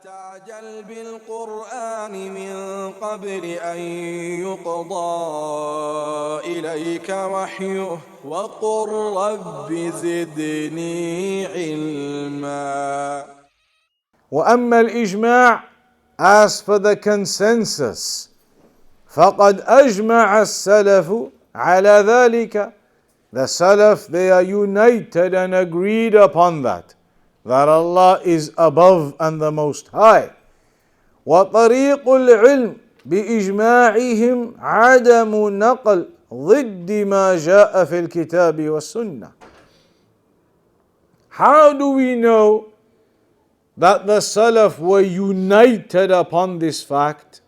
تعجل بالقرآن من قبل أن يقضى إليك وحيه وقل رب زدني علما. وأما الإجماع, as for the consensus, فقد أجمع السلف على ذلك. The Salaf, they are united and agreed upon that Allah is above and the Most High. وطريق العلم بإجماعهم عدم نقل ضد ما جاء في الكتاب والسنة. How do we know that the Salaf were united upon this fact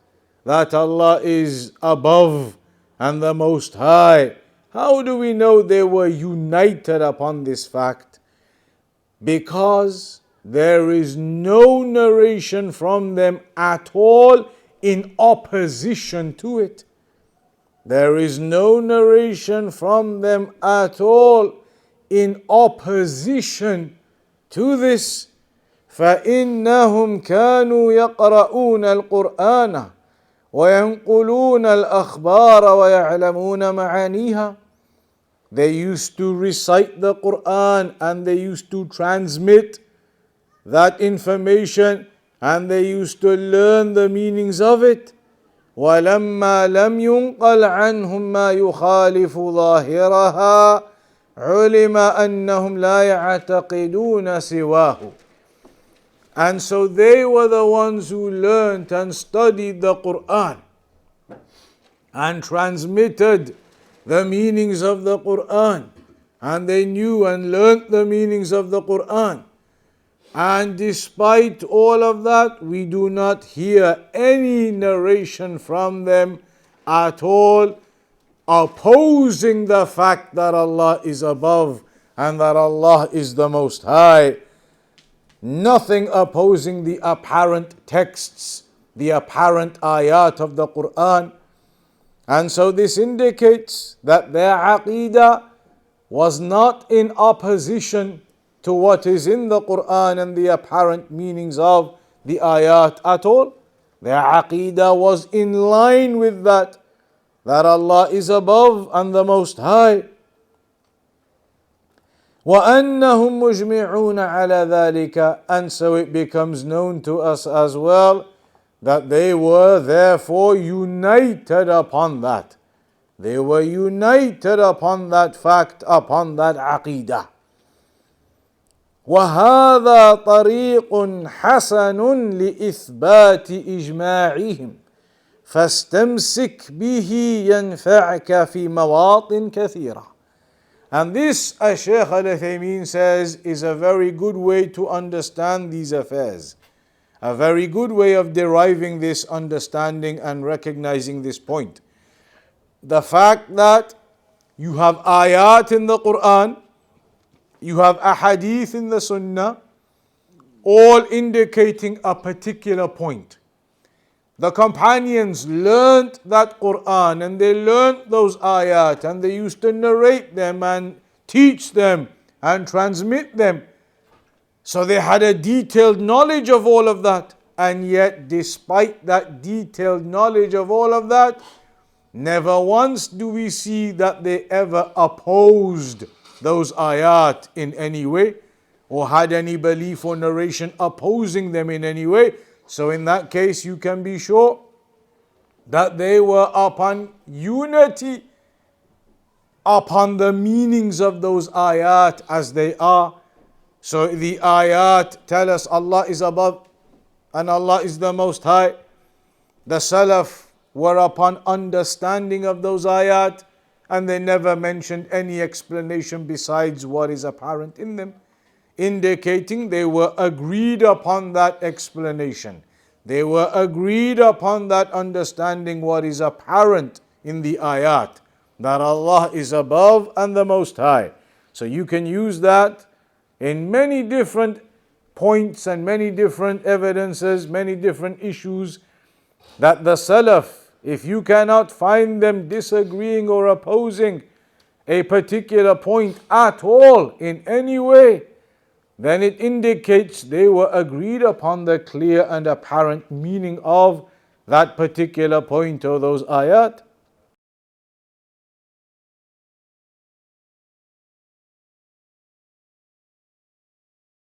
that Allah is above and the Most High? How do we know they were united upon this fact? Because there is no narration from them at all in opposition to it. There is no narration from them at all in opposition to this. فإنهم كانوا يقرؤون القرآن وينقلون الأخبار ويعلمون معانيها. They used to recite the Quran and they used to transmit that information and they used to learn the meanings of it. وَلَمَّا لَمْ يُنْقَلْ عَنْهُمْ مَا يُخَالِفُ ظَاهِرَهَا عُلِمَ أَنَّهُمْ لَا يَعْتَقِدُونَ سِوَاهُ. And so they were the ones who learned and studied the Quran and transmitted the meanings of the Quran, and they knew and learnt the meanings of the Quran. And despite all of that, we do not hear any narration from them at all opposing the fact that Allah is above and that Allah is the Most High. Nothing opposing the apparent texts, the apparent ayat of the Quran. And so this indicates that their aqeedah was not in opposition to what is in the Quran and the apparent meanings of the ayat at all. Their aqeedah was in line with that Allah is above and the Most High. وَأَنَّهُمْ مُجْمِعُونَ عَلَى ذَلِكَ. And so it becomes known to us as well that they were therefore united upon that. They were united upon that fact, upon that aqeedah. وَهَذَا طَرِيقٌ حَسَنٌ لِإِثْبَاتِ إِجْمَاعِهِمْ فَاسْتَمْسِكْ بِهِ يَنْفَعْكَ فِي مَوَاطٍ كَثِيرَةٍ. And this, as Shaykh Al-Uthaymeen says, is a very good way to understand these affairs. A very good way of deriving this understanding and recognizing this point. The fact that you have ayat in the Quran, you have ahadith in the Sunnah, all indicating a particular point. The companions learnt that Quran and they learnt those ayat and they used to narrate them and teach them and transmit them. So they had a detailed knowledge of all of that. And yet, despite that detailed knowledge of all of that, never once do we see that they ever opposed those ayat in any way or had any belief or narration opposing them in any way. So in that case, you can be sure that they were upon unity upon the meanings of those ayat as they are. So the ayat tell us Allah is above and Allah is the Most High. The Salaf were upon understanding of those ayat and they never mentioned any explanation besides what is apparent in them, indicating they were agreed upon that explanation. They were agreed upon that understanding what is apparent in the ayat, that Allah is above and the Most High. So you can use that in many different points and many different evidences, many different issues, that the Salaf, if you cannot find them disagreeing or opposing a particular point at all in any way, then it indicates they were agreed upon the clear and apparent meaning of that particular point or those ayat.